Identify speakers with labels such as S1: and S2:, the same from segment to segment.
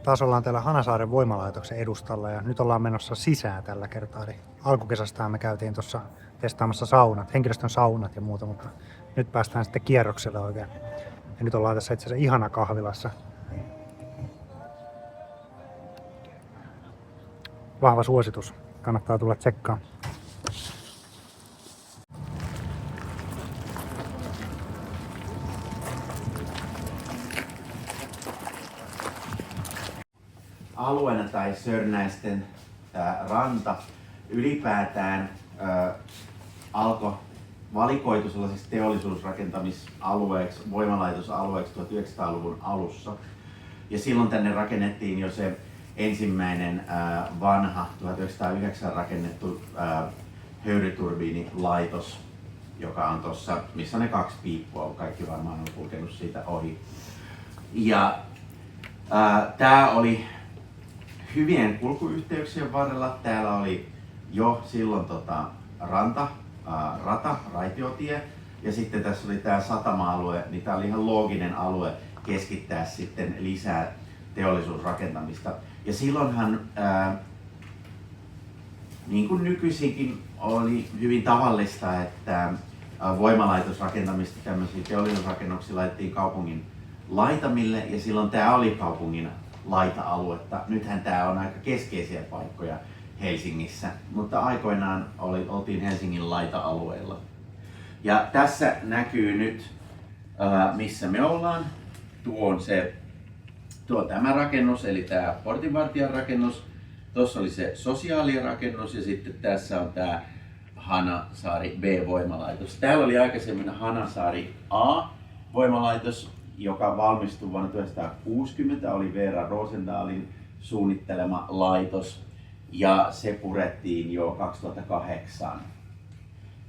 S1: Taas ollaan täällä Hanasaaren voimalaitoksen edustalla ja nyt ollaan menossa sisään tällä kertaa. Eli alkukesästä me käytiin tuossa testaamassa saunat, henkilöstön saunat ja muuta, mutta nyt päästään sitten kierrokselle oikein. Ja nyt ollaan tässä itse asiassa ihana kahvilassa. Vahva suositus. Kannattaa tulla tsekkaan.
S2: Alueena tai Sörnäisten ranta ylipäätään alkoi valikoitu sellaisiksi teollisuusrakentamisalueeksi, voimalaitosalueeksi 1900-luvun alussa. Ja silloin tänne rakennettiin jo se ensimmäinen vanha 1909 rakennettu höyryturbiinilaitos, joka on tuossa, missä on ne kaksi piippua, kaikki varmaan on kulkenut siitä ohi. Ja tämä oli hyvien kulkuyhteyksien varrella. Täällä oli jo silloin rata, raitiotie, ja sitten tässä oli tämä satama-alue, niin tämä oli ihan looginen alue keskittää sitten lisää teollisuusrakentamista. Ja silloinhan, niin kuin nykyisinkin, oli hyvin tavallista, että voimalaitosrakentamista, tämmöisiä teollisuusrakennuksia laitettiin kaupungin laitamille, ja silloin tämä oli kaupungin laita-aluetta. Nythän tämä on aika keskeisiä paikkoja Helsingissä, mutta aikoinaan oltiin Helsingin laita-alueella. Ja tässä näkyy nyt, missä me ollaan. Tuo on tämä rakennus, eli tämä portinvartijan rakennus. Tuossa oli se sosiaalirakennus ja sitten tässä on tämä Hanasaari B-voimalaitos. Täällä oli aikaisemmin Hanasaari A-voimalaitos, joka valmistui vuonna 1960, oli Vera Rosendalin suunnittelema laitos, ja se purettiin jo 2008.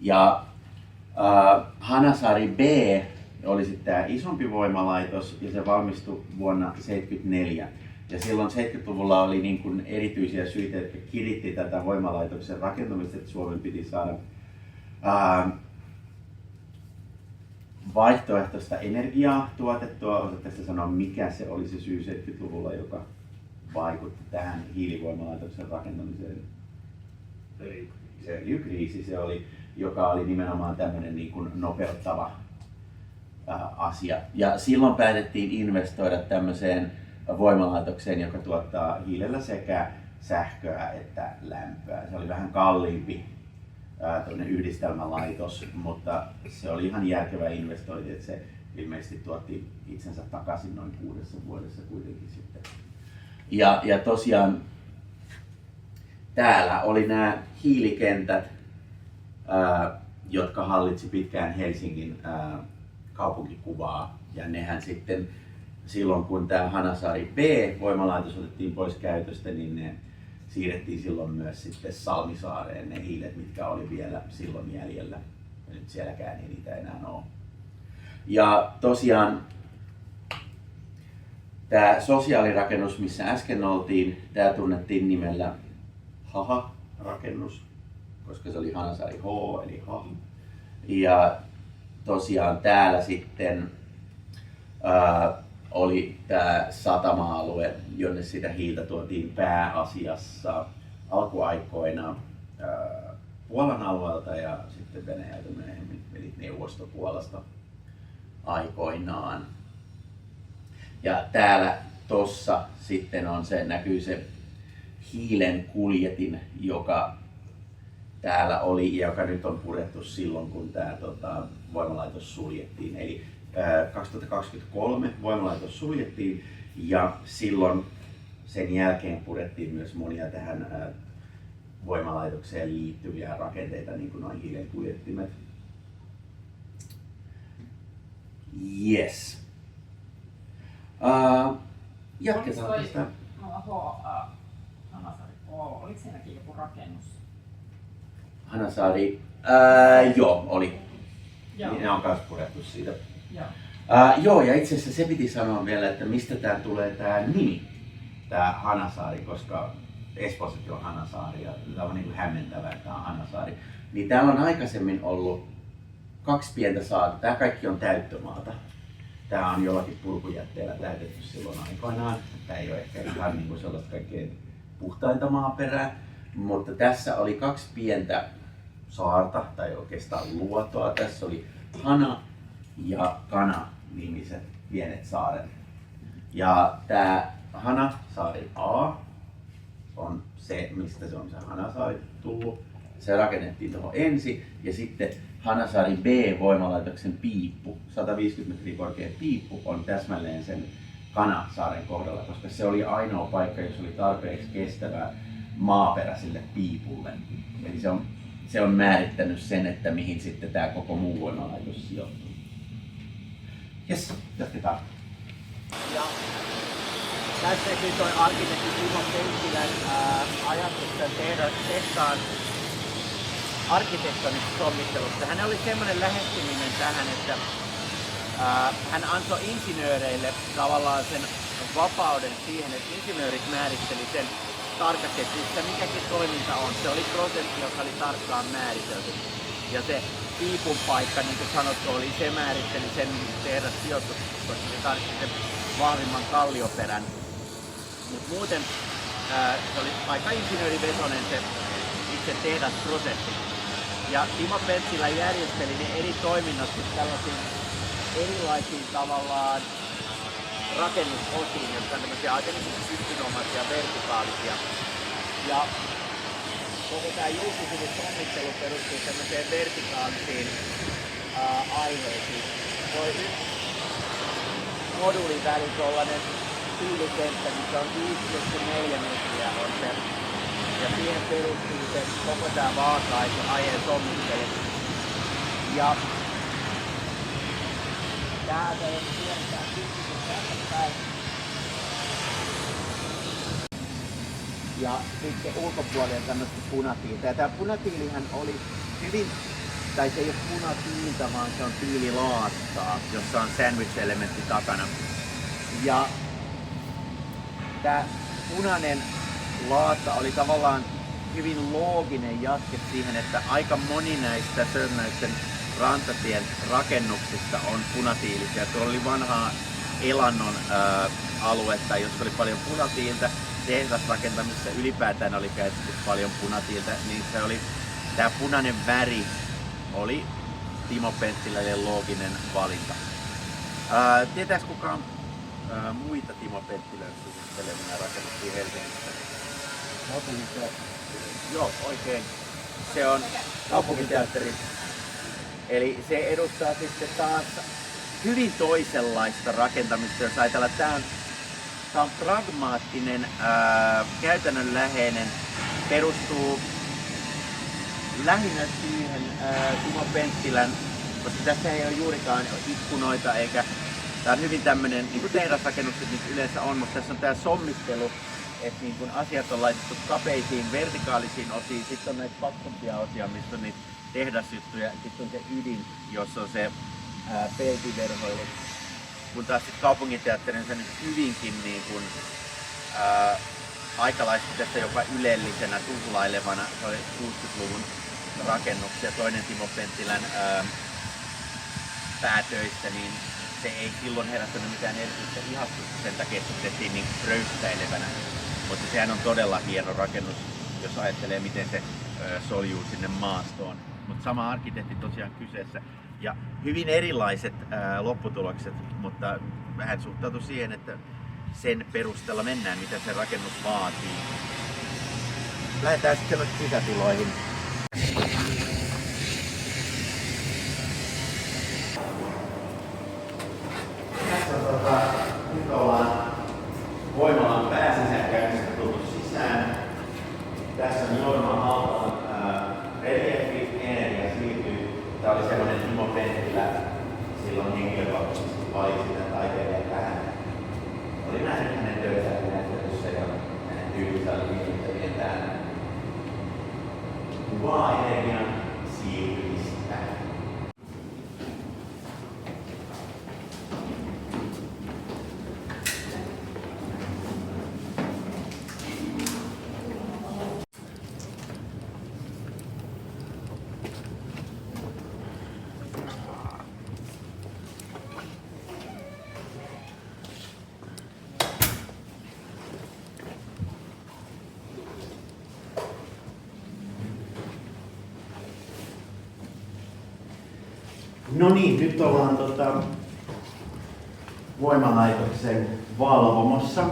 S2: Ja Hanasaari B oli sitten tämä isompi voimalaitos, ja se valmistui vuonna 1974. Ja silloin 70-luvulla oli niin kuin erityisiä syitä, jotka kiritti tätä voimalaitoksen rakentamista, että Suomen piti saada vaihtoehtoista energiaa tuotettua. Osaatteko sanoa, mikä se oli se syy 70-luvulla, joka vaikutti tähän hiilivoimalaitoksen rakentamiseen? Se öljykriisi se oli, joka oli nimenomaan tämmöinen niin kuin nopeuttava asia. Ja silloin päätettiin investoida tämmöiseen voimalaitokseen, joka tuottaa hiilellä sekä sähköä että lämpöä. Se oli vähän kalliimpi yhdistelmälaitos, mutta se oli ihan järkevä investointi, että se ilmeisesti tuotti itsensä takaisin noin 6 vuodessa kuitenkin sitten. Ja tosiaan täällä oli nämä hiilikentät, jotka hallitsi pitkään Helsingin kaupunkikuvaa, ja nehän sitten silloin kun tämä Hanasaari B-voimalaitos otettiin pois käytöstä, niin ne siirrettiin silloin myös sitten Salmisaareen ne hiilet, mitkä oli vielä silloin jäljellä. Ja nyt sielläkään ei niitä enää ole. Ja tosiaan tämä sosiaalirakennus, missä äsken oltiin, tämä tunnettiin nimellä HAHA-rakennus, koska se oli Hanasaari H eli HAH. Ja tosiaan täällä sitten oli tämä satama-alue, jonne sitä hiiltä tuotiin pääasiassa alkuaikoina Puolan alueelta ja sitten Venäjältä myöhemmin, eli Neuvostopuolasta aikoinaan. Ja täällä tossa sitten on näkyy se hiilen kuljetin, joka täällä oli ja joka nyt on purettu silloin, kun tämä voimalaitos suljettiin. Eli 2023 voimalaitos suljettiin ja silloin sen jälkeen purettiin myös monia tähän voimalaitokseen liittyviä rakenteita, niin kuin noin hiilen kuljettimet. Yes. Jatketaan tästä.
S3: Hanasaari H, oliko siinäkin joku rakennus?
S2: Hanasaari, joo, oli. Joo. Ne on myös purettu siitä. Joo, ja itse asiassa se piti sanoa vielä, että mistä tää tulee tää nimi, tää Hanasaari, koska Espoossakin on Hanasaari ja tämä on niin kuin hämmentävää, että tää on Hanasaari. Niin täällä on aikaisemmin ollut 2 pientä saarta, tää kaikki on täyttömaata. Tämä on jollakin purkujätteellä täytetty silloin aikoinaan. Tämä ei ole ehkä ihan niin kuin sellaista kaikkein puhtainta maaperää, mutta tässä oli 2 pientä saarta, tai oikeastaan luotoa. Tässä oli Hana ja Kana nimiset pienet saaret. Ja tämä Hanasaari A on se, mistä se on se Hanasaari tullut. Se rakennettiin tuohon ensin ja sitten Hanasaari B voimalaitoksen piippu, 150 metriä korkea piippu on täsmälleen sen Kanasaaren kohdalla, koska se oli ainoa paikka, jossa oli tarpeeksi kestävää maaperä sille piipulle. Eli se on määrittänyt sen, että mihin sitten tämä koko muu voimalaitos sijoittuu. Jes, jatketaan.
S4: Ja tässä esiin toi arkkitehti Timo Penttilän ajatus tämän tehtaan arkkitehtonisesta sommittelusta. Hänellä oli semmoinen lähestyminen tähän, että hän antoi insinööreille tavallaan sen vapauden siihen, että insinöörit määritteli sen tarkasti, että mikäkin toiminta on. Se oli prosessi, joka oli tarkkaan määritelty. Ja se piipun paikka, niin kuin sanottu, oli se määritteli sen, mihin tehdas sijoitus, koska se tarvitsi sen vahvimman kallioperän. Mutta muuten se oli aika insinöörivetoinen se itse tehdasprosessi. Ja Timo Penttilä järjesteli ne eri toiminnot tällaisiin erilaisiin tavallaan rakennusosiin, jotka on tämmöisiä aika systynomaisia, vertikaalisia. Ja koko tämä julkisuuden sommittelu perustuu tämmöiseen vertikaalisiin aiheisiin. Voi yksi modulin väli tuollainen tiilikenttä, niin se on 5,4 metriä on se. Ja siihen perustuu se koko tämä vaaka-aiheen sommittelu. Ja täältä jos suoritaan kysytys tästä päin. Ja sitten ulkopuolella tämmöistä punatiilta. Ja tää punatiilihän oli hyvin, tai se ei ole punatiilta, vaan se on tiililaattaa, jossa on sandwich-elementti takana. Ja tää punainen laatta oli tavallaan hyvin looginen jatke siihen, että aika moni näistä Sörnäisten rantatien rakennuksista on punatiilisia. Tuolla oli vanhaa elannon aluetta, jossa oli paljon punatiiltä. Tehdasrakentamisessa ylipäätään oli käytetty paljon punatiiltä, niin se oli, tämä punainen väri oli Timo Penttilälle looginen valinta. Tietääks kukaan muita Timo Penttilän suunnittelemia rakennuksia Helsingissä? Joo, oikein. Se on kaupunkiteatteri. Eli se edustaa sitten taas hyvin toisenlaista rakentamista, jos ajatellaan, tämä on pragmaattinen, käytännönläheinen, perustuu lähinnä siihen Timo Penttilän, koska tässä ei ole juurikaan ikkunoita eikä, tämä on hyvin tämmöinen, niin kuin tehdasrakennukset niitä yleensä on, mutta tässä on tämä sommittelu, että niin kun asiat on laitettu kapeisiin, vertikaalisiin osiin, sitten on näitä paksumpia osia, missä on niitä tehdasjuttuja, sitten on se ydin, jossa on se peltiverhoilu. Kun taas sitten kaupunginteatteri on se hyvinkin niin kuin, aikalaisesti tässä jopa ylellisenä, tuhlailevana, se oli 60-luvun rakennuksia. Toinen Timo Penttilän päätöistä, niin se ei silloin herättänyt mitään erityistä ihastusta sen takia, että se tehtiin niin röystäilevänä. Mutta sehän on todella hieno rakennus, jos ajattelee miten se soljuu sinne maastoon. Mutta sama arkkitehti tosiaan kyseessä. Ja hyvin erilaiset lopputulokset, mutta vähän suhtautui siihen, että sen perusteella mennään, mitä se rakennus vaatii. Lähdetään sitten sisätiloihin. Nyt ollaan voimalan pääsisäänkäynnistä tultu sisään. Tässä on Jorma Hautalan reliefi, energia siirtyy. Tämä oli semmoinen Timo Penttilä silloin henkilökohtaisesti valitsi tämän taiteilijan tähän. Oli nähnyt hänen töitä näyttelyssä ja hänen tyylissä oli viihdyttävien täällä. Kuvaa energian siirtymistä.
S2: No niin, nyt ollaan voimalaitoksen valvomossa.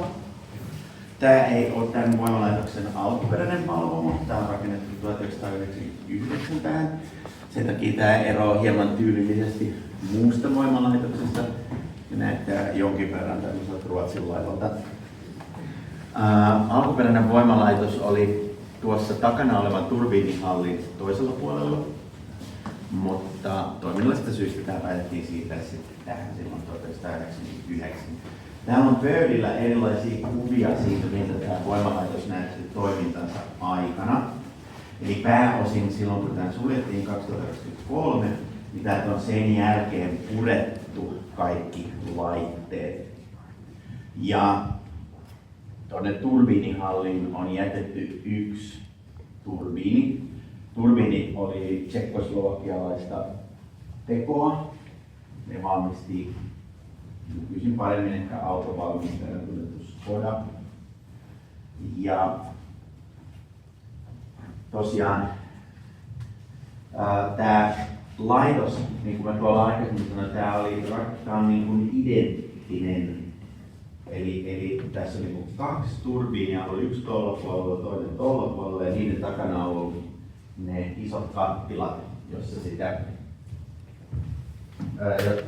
S2: Tämä ei ole tämän voimalaitoksen alkuperäinen valvomo. Tämä on rakennettu 1999 tähän. Sen takia tämä eroaa hieman tyylillisesti muusta voimalaitoksesta ja näyttää jonkin verran tämmöiseltä Ruotsin laivalta. Alkuperäinen voimalaitos oli tuossa takana olevan turbiinihallin toisella puolella, mutta toiminnallisesta syystä tämä päätettiin siirtää sitten tähän silloin 1999. Täällä on pöydillä erilaisia kuvia siitä, miltä tämä voimalaitos näytti toimintansa aikana. Eli pääosin silloin, kun tämä suljettiin 2023, niin täältä on sen jälkeen purettu kaikki laitteet. Ja tuonne turbiinihalliin on jätetty yksi turbiini. Turbiini oli tsekkoslovakialaista tekoa. Ne valmisti nykyisin paremmin ehkä autovalmistajana tunnettu Skoda. Ja tosiaan tämä laitos, niin kuin mä tuolla aikaisemmin sanoin, tämä on niin kuin identtinen. Eli tässä on niin kuin kaksi turbiinia, oli yksi tuolla puolella, toinen tuolla puolella ja niiden takana on ollut ne isot kattilat, jossa sitä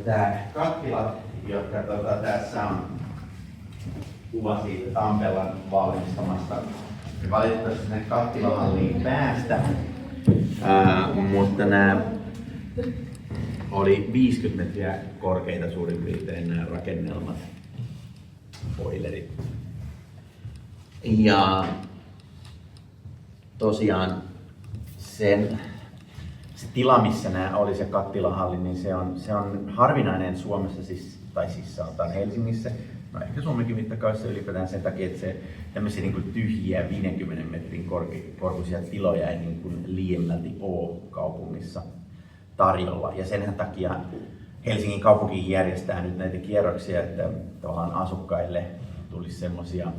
S2: tämä kattilat, jotka tässä on kuva siitä Tampelan valmistamasta. Valitettavasti sinne kattilahalliin päästä, mutta nämä oli 50 metriä korkeita suurin piirtein nämä rakennelmat, boilerit. Ja tosiaan se tila, missä nämä oli se kattilahalli, niin se on harvinainen Suomessa, tai sanotaan Helsingissä. No ehkä Suomenkin mittakaavassa ylipäätään sen takia, että se tämmöisiä niin kuin tyhjiä 50 metrin korkuisia tiloja ei niin kuin liiemmälti ole kaupungissa tarjolla. Ja sen takia Helsingin kaupunki järjestää nyt näitä kierroksia, että tavallaan asukkaille tulisi semmoisia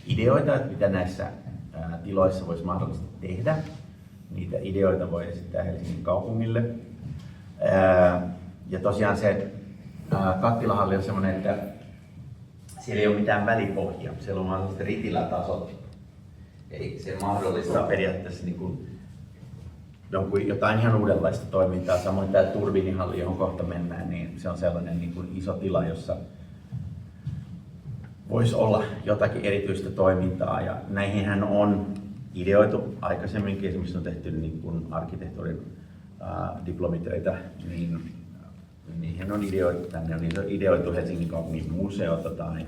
S2: ideoita, että mitä näissä tiloissa voisi mahdollisesti tehdä. Niitä ideoita voi esittää Helsingin kaupungille. Ja tosiaan se kattilahalli on semmoinen, että siellä ei ole mitään välipohjaa, siellä on vaan ritilätasot. Eli se mahdollistaa periaatteessa niin kuin jotain ihan uudenlaista toimintaa. Samoin tämä turbiinihalli, johon kohta mennään, niin se on sellainen niin kuin iso tila, jossa voisi olla jotakin erityistä toimintaa. Ja näihinhän on ideoitu aikaisemminkin, esimerkiksi on tehty niin kuin arkkitehtuurin diplomitöitä, niin niihin on ideoitu, tänne on ideoitu Helsingin kaupungin museota tai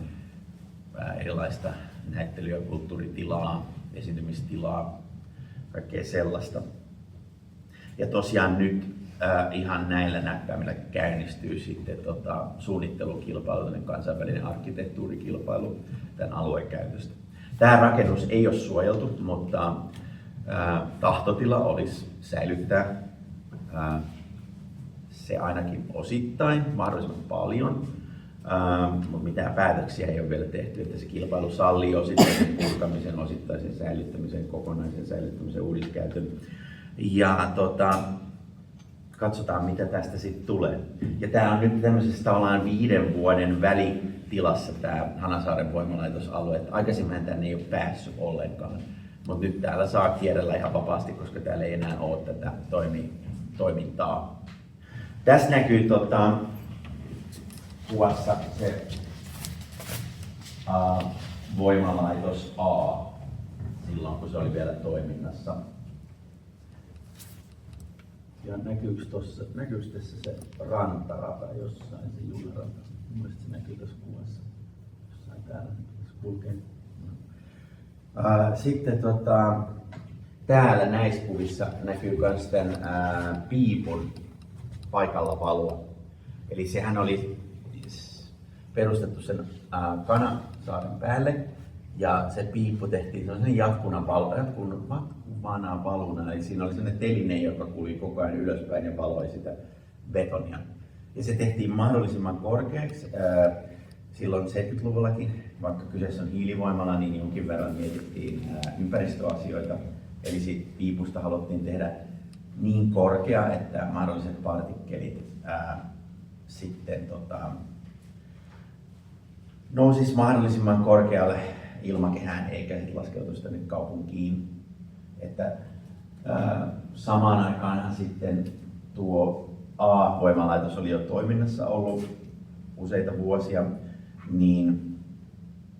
S2: erilaista näyttely- ja kulttuuritilaa, esiintymistilaa, kaikkea sellaista. Ja tosiaan nyt ihan näillä näppäimillä käynnistyy sitten suunnittelukilpailu, kansainvälinen arkkitehtuurikilpailu tämän alueen käytöstä. Tämä rakennus ei ole suojeltu, mutta tahtotila olisi säilyttää se ainakin osittain, mahdollisimman paljon, mutta mitään päätöksiä ei ole vielä tehty, että se kilpailu sallii osittaisen purkamisen, osittaisen säilyttämisen, kokonaisen säilyttämisen, uudiskäytön. Ja katsotaan mitä tästä sitten tulee. Ja tämä on nyt tämmöisessä tavallaan 5 vuoden välitilassa tämä Hanasaaren voimalaitosalue. Aikaisemmin tänne ei ole päässyt ollenkaan, mutta nyt täällä saa kierrellä ihan vapaasti, koska täällä ei enää ole tätä toimintaa. Tässä näkyy kuvassa se voimalaitos A silloin, kun se oli vielä toiminnassa. Ja näkyykö tässä se rantarata jossain, se junarata? Mielestäni se näkyy tässä kuvassa. Jossain täällä kulkee. Sitten täällä näissä kuvissa näkyy myös tämän piipun paikalla valua. Eli sehän oli perustettu sen Kanasaaren päälle ja se piippu tehtiin sellaisen jatkuvana valuna. Eli siinä oli sellainen teline, joka kuli koko ajan ylöspäin ja valoi sitä betonia. Ja se tehtiin mahdollisimman korkeaksi. Silloin 70-luvullakin, vaikka kyseessä on hiilivoimala, niin jonkin verran mietittiin ympäristöasioita. Eli siitä piipusta haluttiin tehdä niin korkea, että mahdolliset partikkelit sitten nousis mahdollisimman korkealle ilmakehään eikä sitten laskeutuisi tänne kaupunkiin. Että samaan aikaan sitten tuo A-voimalaitos oli jo toiminnassa ollut useita vuosia, niin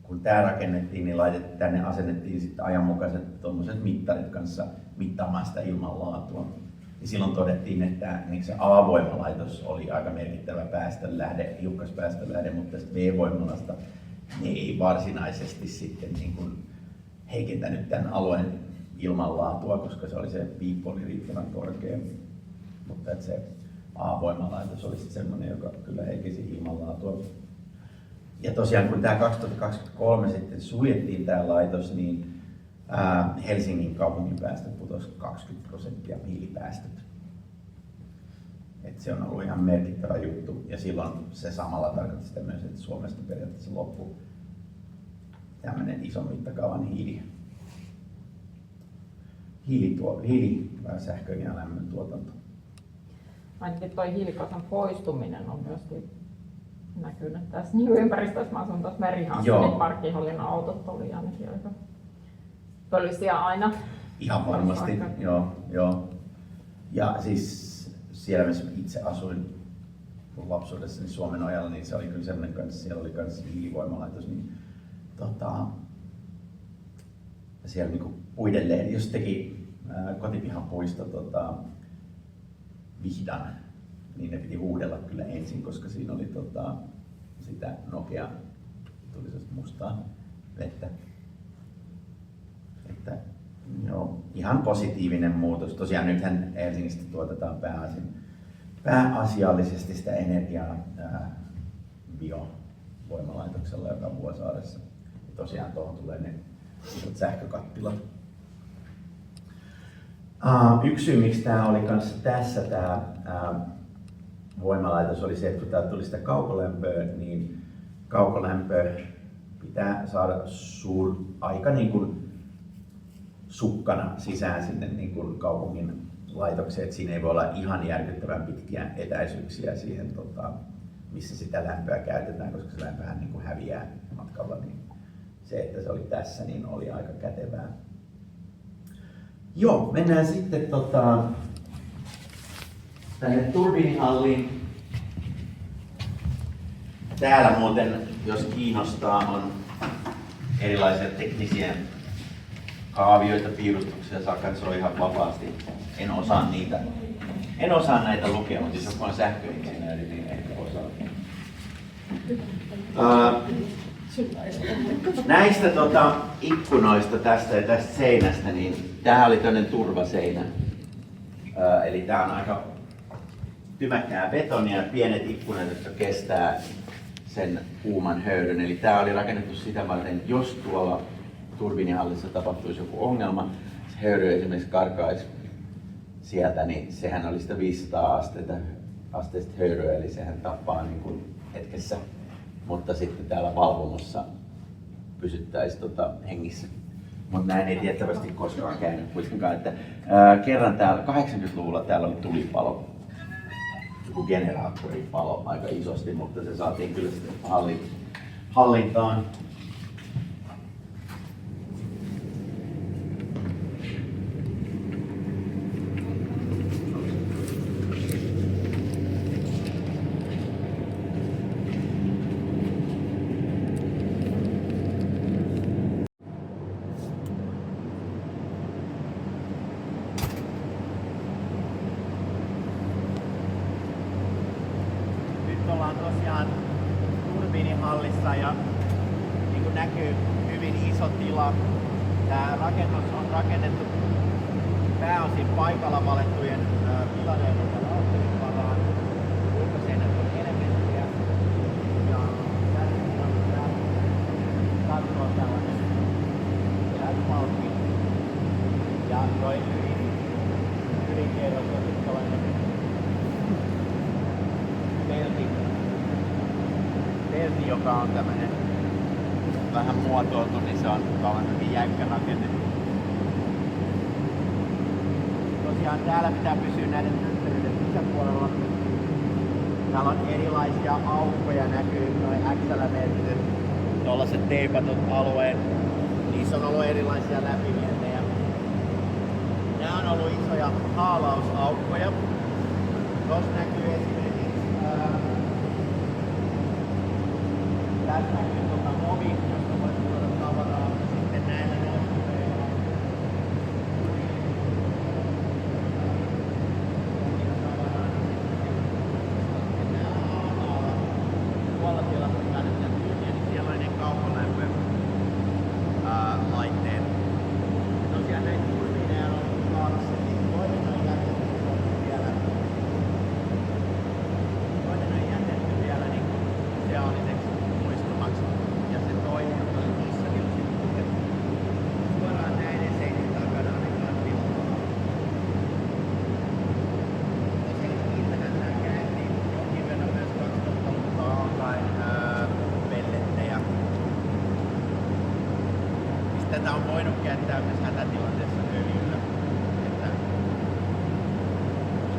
S2: kun tämä rakennettiin, niin tänne asennettiin sitten ajanmukaiset tuommoiset mittarit kanssa mittaamaan sitä ilmanlaatua. Ja silloin todettiin, että se A-voimalaitos oli aika merkittävä päästölähde, hiukkaspäästölähde, mutta tästä B-voimalasta niin ei varsinaisesti sitten niin kuin heikentänyt tämän alueen ilmanlaatua, koska se oli se piippu oli riittävän korkea. Mutta että se A-voimalaitos oli sitten semmoinen, joka kyllä heikensi ilmanlaatua. Ja tosiaan kun tämä 2023 sitten suljettiin tämä laitos, niin Helsingin kaupungin päästöt putosi 20% hiilipäästöt. Et se on ollut ihan merkittävä juttu ja silloin se samalla tarkoitti sitä myös, että Suomesta periaatteessa loppui tämmöinen ison mittakaavan sähkön ja lämmön tuotanto.
S3: Ainakin tuo hiilikasan poistuminen on myöskin näkynyt tässä niin ympäristössä. Mä asun tuossa Merihanssonin parkkihallinnon autot oli ainakin aika pöllisiä aina.
S2: Ihan varmasti, joo. Ja siis siellä missä itse asuin lapsuudessani Suomenojalla, niin se oli kyllä semmoinen kanssa, siellä oli myös hiilivoimalaitos, niin siellä niinku puidelleen, jos teki kotipihan puisto vihdan, niin ne piti huudella kyllä ensin, koska siinä oli sitä Nokia, tuli sellaista mustaa vettä. Että, joo, ihan positiivinen muutos. Tosiaan nythän Helsingistä tuotetaan pääasiallisesti sitä energiaa biovoimalaitoksella, joka on Vuosaaressa. Ja tosiaan tuohon tulee ne isot sähkökattilat. Yksi syy, miksi tämä oli kanssa tässä tämä voimalaitos, oli se, että kun täältä tuli sitä kaukolämpöä, niin kaukolämpö pitää saada aika niin kuin sukkana sisään sinne niin kuin kaupungin laitokseen, että siinä ei voi olla ihan järkyttävän pitkiä etäisyyksiä siihen, missä sitä lämpöä käytetään, koska se lämpöhän niin kuin häviää matkalla, niin se, että se oli tässä, niin oli aika kätevää. Joo, mennään sitten tänne turbiinihalliin. Täällä muuten, jos kiinnostaa, on erilaisia teknisiä kaavioita, piirustuksia, saa katsoa ihan vapaasti. En osaa näitä lukea, mutta jos on sähköinsinööri, niin ehkä osaa. Näistä ikkunoista tästä ja tästä seinästä, niin tämähän oli tämmöinen turvaseinä. Eli tää on aika tymäkkää betonia ja pienet ikkunat, jotka kestää sen kuuman höyryn. Eli tää oli rakennettu sitä varten, jos tuolla turbiinihallissa tapahtuisi joku ongelma, se höyry esimerkiksi karkaisi sieltä, niin sehän oli sitä 500 asteista höyryä, eli sehän tappaa niin kuin hetkessä. Mutta sitten täällä valvomossa pysyttäisiin hengissä. Mutta näin ei tiettävästi koskaan käynyt kuitenkaan. Että, kerran täällä 80-luvulla täällä oli tulipalo. Joku generaattoripalo aika isosti, mutta se saatiin kyllä sitten hallintaan.
S4: Ollaan tosiaan turbiinihallissa ja niin kuin näkyy hyvin iso tila. Tämä rakennus on rakennettu pääosin paikalla valettujen pilareiden ja lautterin varaan. Ulkoseinät on elementtiä ja täällä on katsoa tällainen lämpömalki ja toi ydinkerros on tällainen pelti, joka on tämmönen vähän muotoiltu, niin se on tällainen hyvin jäykkä rakenne. tosiaan täällä pitää pysyä näiden hynttelyiden sisäpuolella. Täällä on erilaisia aukkoja, näkyy noin X:llä merkityt tuollaiset teipatut alueet. Niissä on ollut erilaisia läpivientejä. Nämä on ollut isoja haalausaukkoja. Tuossa näkyy esimerkiksi tässä näkyy ovi, josta voit tuoda tavaraa. Sitten näillä nostureilla. Tuolla tilassa kannattaa tyhjiä, niin siellä on ne kaukolämpö laitteet. Tosiaan näitä turbiineja on kaksi. Toinen on jätetty vielä niin reaaliseksi muistumaksi. Ja se toinen on tuossa sitten suoraan näiden seinin takana ne kattilalla. Tosiaan niitähän nää käytiin jonkin verran myös 2000-luvulta alkaen pellettejä. Tätä on voinut käyttää myös hätätilanteessa öljyllä. Että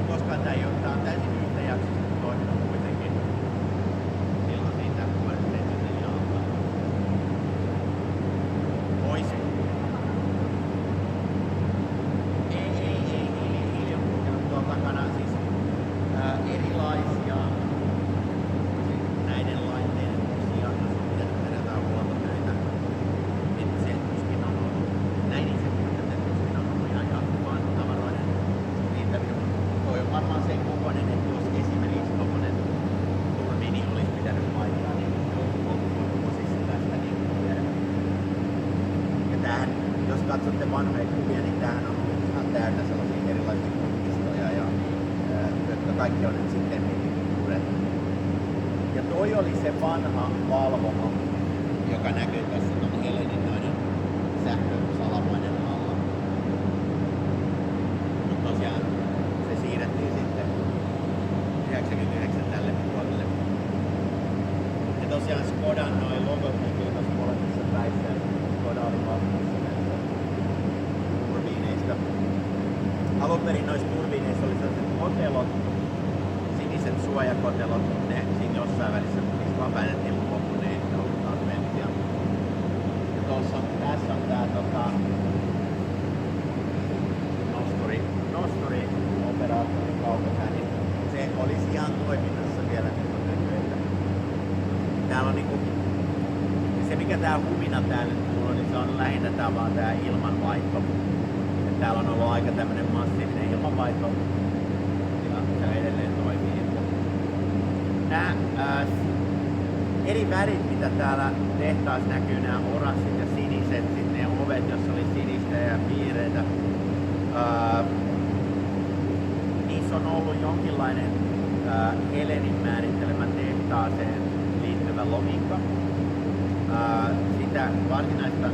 S4: koska tämä ei ole, tää on täysin yhtäjaksoisesti toiminut kuitenkin. Silloin siitä vuoden 74 alkaa. Pois. Ei ole kulkenut tuolla takana siis erilaisia näiden laitteiden osia, jos on pitänyt tehdä jotain huoltotöitä. Että se tuskin on ollut näin itse että tuskin on ollut ihan jatkuvaan tavaroiden riittäviä. Toi on varmaan sen kokoinen, että jos esimerkiksi tuollainen turbiini olisi pitänyt laittaa, niin osissa tästä niin kuin ja tämähän, jos katsotte vanhoja kuvia, niin tämähän on ihan täynnä sellaisia erilaisia putkistoja, jotka kaikki on nyt sitten purettu. Ja toi oli se vanha valvoma, joka näkyy tässä tuon Helenin noiden sähkösalamaiden alla. Mutta tosiaan se siirrettiin sitten 99 tälle puolelle. Ja tosiaan Skodan noin logot näkyy tuossa molemmissa päissä. Skoda oli vastuussa näistä turbiineista. Alun perin noissa turbiineissa oli sellaiset kotelot, siniset suojakotelot, ne siinä jossain välissä, missä vaan päätettiin loppuun, ne ei ollut tarpeellisia. Ja tässä on tää nosturi-operaattori kaukokääni. Se olisi ihan toiminnassa vielä nyt on näkyy, että täällä on niinku, se mikä tää humina täällä nyt on, niin se on lähinnä tää vaan tää ilmanvaihto. Et täällä on ollut aika tämmönen massiivinen ilmanvaihto ja se edelleen toimii. Nää eri värit mitä täällä tehtaassa näkyy, nämä oranssit ja siniset, sitten ne ovet, jossa oli sinistä ja vihreitä. Niissä on ollut jonkinlainen Helenin määrittelemä tehtaaseen liittyvä logiikka. Sitä varsinaista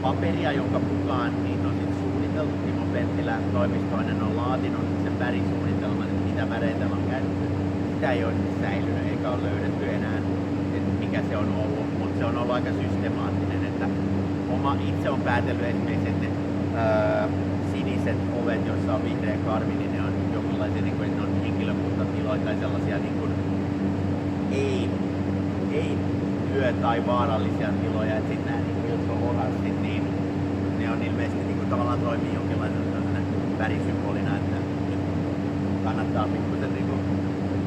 S4: paperia, jonka mukaan niitä on sit suunniteltu, Timo Penttilä toimistoinen on laatinut sen värisuunnitelman, että mitä väreitä on käytetty. Sitä ei ole säilynyt eikä ole löydetty enää, että mikä se on ollut, mutta se on ollut aika systemaattinen, että itse on päätellyt esimerkiksi, että ne siniset ovet, joissa on vihreä karvi, niin ne on jonkinlaisia niin kuin, ne on henkilökuntatiloja tai sellaisia niin kuin, ei työ- tai vaarallisia tiloja, että sitten nämä niin jotka on oranssit, niin ne on ilmeisesti niin kuin, tavallaan toimii jonkinlaisena värisymbolina, että nyt kannattaa pikkuisen niin kuin,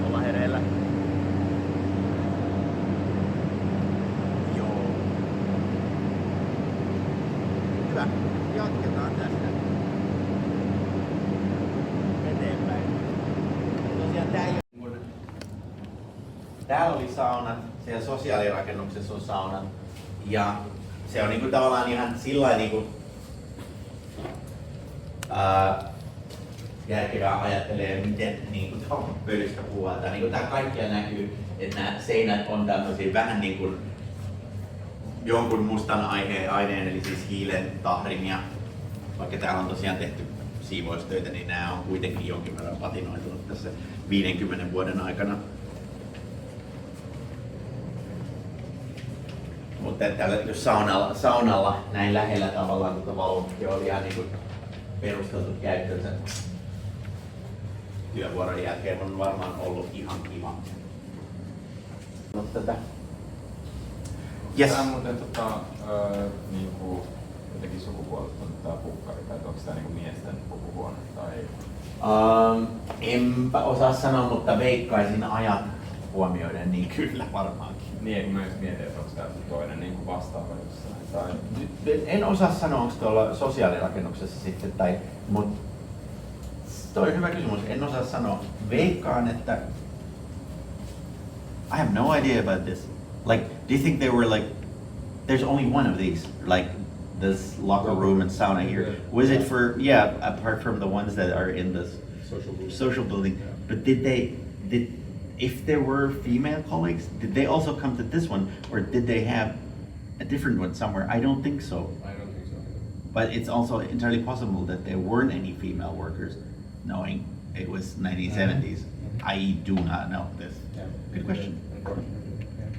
S4: olla hereillä. Joo. Hyvä. Jatketaan tästä eteenpäin. Tosiaan täällä oli saunat, siellä sosiaalirakennuksessa on saunat ja se on niinku tavallaan ihan sillain niinku järkevää ajattelee, miten niinku pölystä puhutaan. Niinku tää kaikkialla näkyy, että nämä seinät on tämmöisiä vähän niinku jonkun mustan aineen, eli siis hiilen tahrimia. Vaikka täällä on tosiaan tehty siivoustöitä, niin nämä on kuitenkin jonkin verran patinoitunut tässä 50 vuoden aikana. Mutta jos saunalla näin lähellä tavallaan tuota valvontaa oli ihan niin kuin
S2: perusteltu käyttöönsä työvuoron jälkeen on varmaan ollut ihan kiva. No, tätä. Yes.
S5: Tää on muuten niinku jotenkin sukupuolesta tää pukkari, tai onko tää niinku miesten pukuhuone tai...
S2: Enpä osaa sanoa, mutta veikkaisin ajat huomioiden, niin kyllä varmaankin.
S5: Niin, kun mä just mietin, että onko tää toinen niinku vastaava jossain tai...
S2: En osaa sanoa, onko tuolla sosiaalirakennuksessa sitten, mutta toi on hyvä kysymys. En osaa sanoa. Veikkaan, että... I have no idea about this. Like, do you think they were like... There's only one of these, like this locker room and sauna here. Was it for, yeah, apart from the ones that are in this social building, but if there were female colleagues, did they also come to this one, or did they have a different one somewhere? I don't think so.
S5: I don't think so.
S2: But it's also entirely possible that there weren't any female workers, knowing it was 1970s. I do not know this.
S5: Yeah.
S2: Good question.
S5: Unfortunately.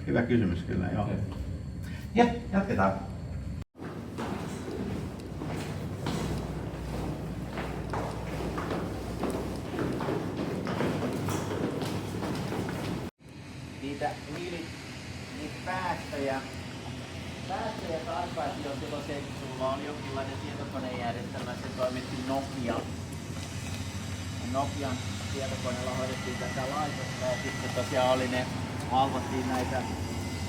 S2: Hyvä kysymys kyllä, joo.
S5: Yeah.
S2: Ja, jatketaan. Niitä päästöjä tarkoitti jo silloin 70-luvulla oli jonkinlainen tietokonejärjestelmä, se toimitti Nokian tietokoneella hoidettiin tätä laitosta ja sitten tosiaan oli valvottiin näitä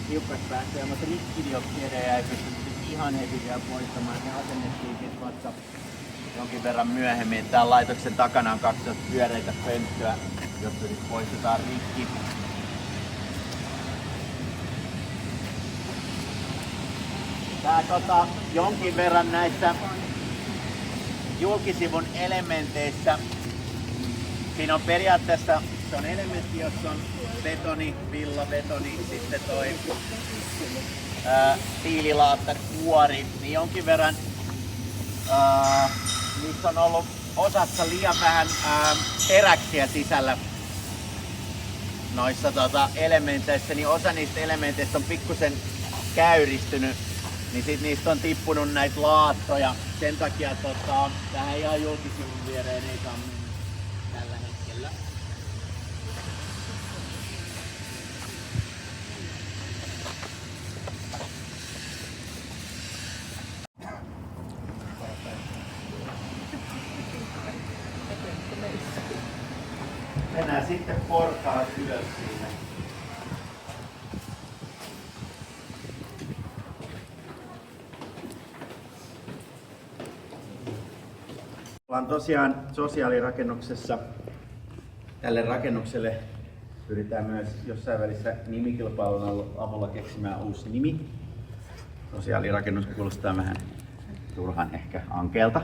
S2: hiukkaspäästöjä, mutta rikkidioksidejä ei pystytty ihan heti vielä poistamaan. Ne asennettiin sitten vasta jonkin verran myöhemmin. Täällä laitoksen takana on 2 pyöreitä pönttöä, jossa sitten poistetaan rikki. Tää jonkin verran näissä julkisivun elementeissä. Siinä on periaatteessa se on elementti, jossa on betoni, villabetoni, sitten toi tiililaatta, kuori, niin jonkin verran niissä on ollut osassa liian vähän teräksiä sisällä noissa elementeissä, niin osa niistä elementeistä on pikkusen käyristynyt, niin sit niistä on tippunut näitä laattoja. Sen takia tähän ihan julkisivun viereen ei saa mennä tällä hetkellä. Mennään sitten portaat ylös siinä. Ollaan tosiaan sosiaalirakennuksessa. Tälle rakennukselle pyritään myös jossain välissä nimikilpailun avulla keksimään uusi nimi. Sosiaalirakennus kuulostaa vähän turhan ehkä ankeelta.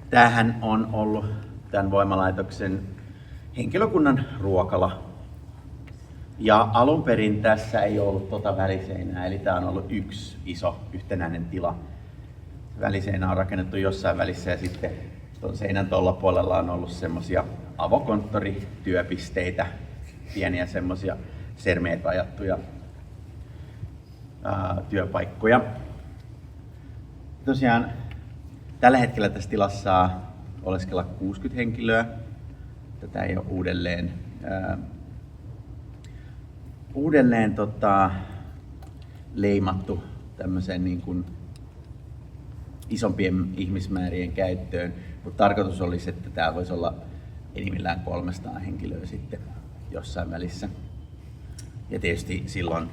S2: Tämähän on ollut tämän voimalaitoksen henkilökunnan ruokala. Ja alun perin tässä ei ollut väliseinää, eli tämä on ollut yksi iso yhtenäinen tila. Väliseinä on rakennettu jossain välissä ja sitten tuon seinän tuolla puolella on ollut semmosia avokonttorityöpisteitä, pieniä semmosia sermeet rajattuja työpaikkoja. Tosiaan tällä hetkellä tässä tilassa saa oleskella 60 henkilöä. Tätä ei ole uudelleen leimattu tämmöiseen niin kuin isompien ihmismäärien käyttöön, mutta tarkoitus olisi, että täällä voisi olla enimmillään 300 henkilöä sitten jossain välissä. Ja tietysti silloin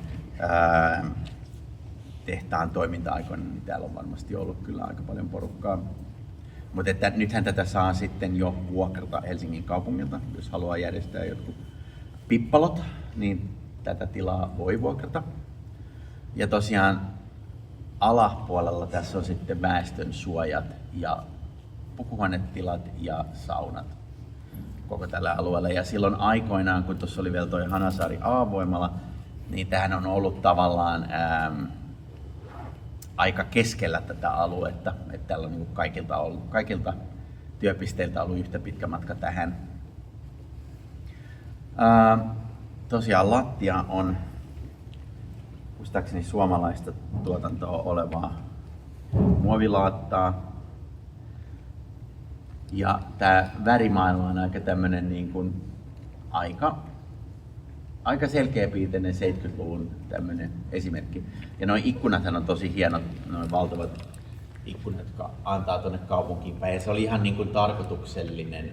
S2: tehtaan toiminta-aikoina niin täällä on varmasti ollut kyllä aika paljon porukkaa. Mutta nythän tätä saa sitten jo vuokrata Helsingin kaupungilta, jos haluaa järjestää jotkut pippalot, niin tätä tilaa voi vuokrata. Ja tosiaan alapuolella tässä on sitten väestön suojat ja pukuhuonetilat ja saunat koko tällä alueella. Ja silloin aikoinaan, kun tuossa oli vielä toi Hanasaari A-voimala, niin tämähän on ollut tavallaan aika keskellä tätä aluetta. Että täällä on niin kaikilta työpisteiltä ollut yhtä pitkä matka tähän. Tosiaan lattia on muistaakseni suomalaista tuotantoa olevaa muovilaattaa. Ja tämä värimaailma on aika tämmönen niin kuin aika selkeäpiirteinen 70-luvun tämmönen esimerkki. Ja nuo ikkunathan on tosi hienot, nuo valtavat ikkunat, jotka antaa tuonne kaupunkiin päin. Ja se oli ihan niin kuin tarkoituksellinen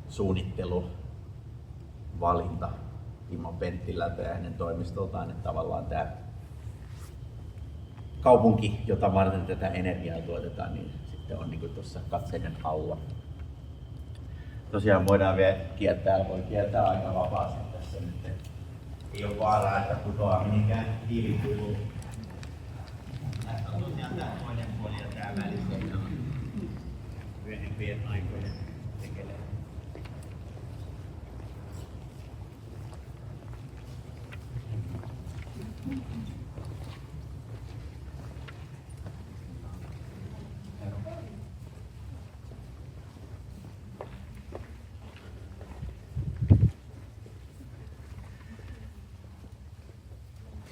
S2: suunnitteluvalinta Timo Penttilältä ja hänen toimistoltaan, että tavallaan tämä kaupunki, jota varten tätä energiaa tuotetaan, niin sitten on niin kuin tuossa katseiden alla. Tosiaan voidaan vielä voi kiertää aika vapaasti tässä nyt. Ei ole vaaraa, että putoaa mihinkään hiilikuiluun. Tässä on tosiaan tämä toinen puoli ja tämä välissä on myöhempien aikojen tekeleet.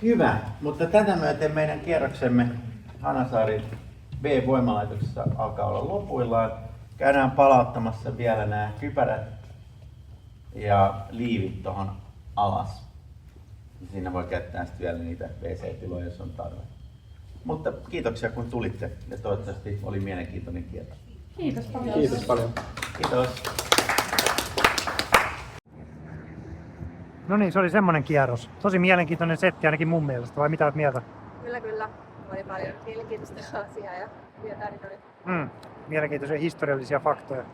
S2: Hyvä, mutta tätä myöten meidän kierroksemme Hanasaarin B-voimalaitoksessa alkaa olla lopuillaan. Käydään palauttamassa vielä nämä kypärät ja liivit tuohon alas. Siinä voi käyttää sitten vielä niitä WC-tiloja, jos on tarve. Mutta kiitoksia kun tulitte ja toivottavasti oli mielenkiintoinen kierros.
S3: Kiitos paljon.
S1: Kiitos paljon.
S2: Kiitos.
S1: No niin, se oli semmonen kierros. Tosi mielenkiintoinen setti ainakin mun mielestä, vai mitä olet mieltä?
S6: Kyllä. Oli paljon mielenkiintoista asiaa ja hyviä tarinoita.
S1: Mielenkiintoisia historiallisia faktoja.